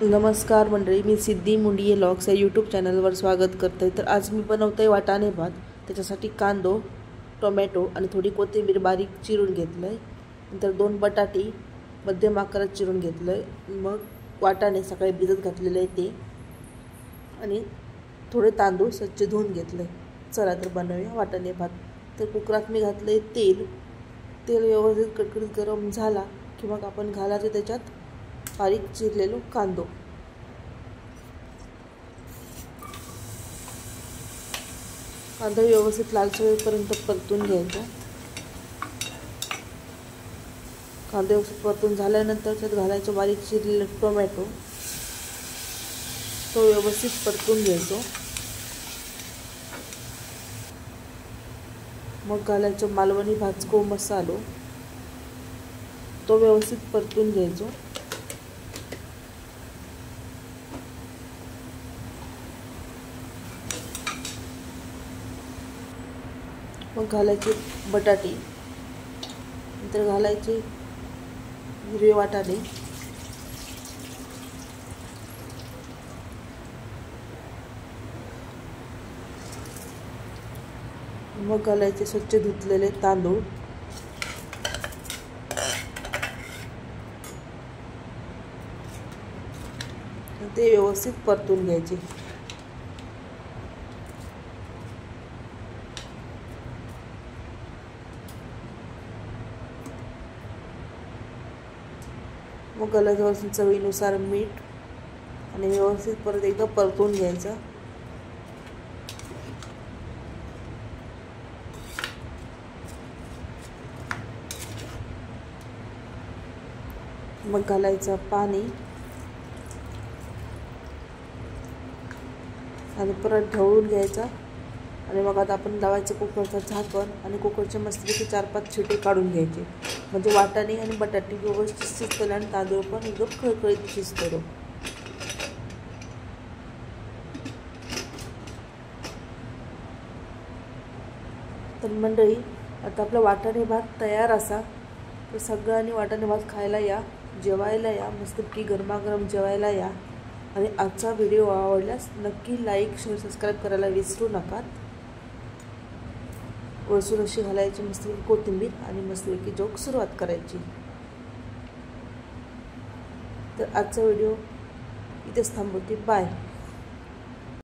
नमस्कार मंडळी, मी सिद्धी मुंडिये व्लॉग्स या यूट्यूब चॅनलवर स्वागत करते। तर आज मी बनवते वाटाणे भात। त्याच्यासाठी कांदो, टोमॅटो आणि थोडी कोथिंबीर बारीक चिरून घेतलंय। नंतर 2 बटाटे मध्यम आकारात चिरून घेतलंय। मग वाटाणे सकाळी भिजत घातलेले आहे ते आणि थोडे तांदूळ स्वच्छ धुवून घेतले। चला तर बनवूया वाटाणे भात। तर कुकरात मी घातले तेल व्यवस्थित कडकडीत गरम झाला की मग आपण घालायचे त्याच्यात बारीक चिरलेलो कांदो। कांदा व्यवस्थित लालसर होईपर्यंत परतून घ्यायचा। कांदा व्यवस्थित परतून झाल्यानंतर त्यात घालायचं बारीक चिरलेलं टोमॅटो। तो व्यवस्थित परतून घ्यायचो। मग घालायचं मालवणी भाजको मसालो। तो व्यवस्थित परतून घ्यायचो। मग घालायचे बटाटे, नंतर घालायचे हिरवे वाटाणे, मग घालायचे स्वच्छ धुतलेले तांदूळ, ते व्यवस्थित परतून घ्यायचे। मग घालायचं चवीनुसार मीठ आणि व्यवस्थित परत एकदा परतून घ्यायचं। मग घालायचं पाणी आणि परत ढवळून घ्यायचा। आणि मग आता आपण लावायचं कुकरचं झाकण आणि कुकरचे मस्तपैकी 4-5 शिटे काढून घ्यायचे। म्हणजे वाटाणे आणि बटाटे व्यवस्थित शिजतील आणि तांदूळ पण एकदम खळखळीत शिजतो। तर मंडळी, आता आपला वाटाणे भात तयार असा। तर सगळ्यांनी वाटाणे भात खायला या, जेवायला या, मस्तपैकी गरमागरम जेवायला या। आणि आजचा व्हिडिओ आवडल्यास नक्की लाईक, शेअर, सबस्क्राईब करायला विसरू नका। वरसून अशी घालायची मस्तपैकी कोथिंबीर आणि मस्तपैकी जोक सुरुवात करायची। तर आजचा व्हिडिओ इथेच थांबवते। बाय।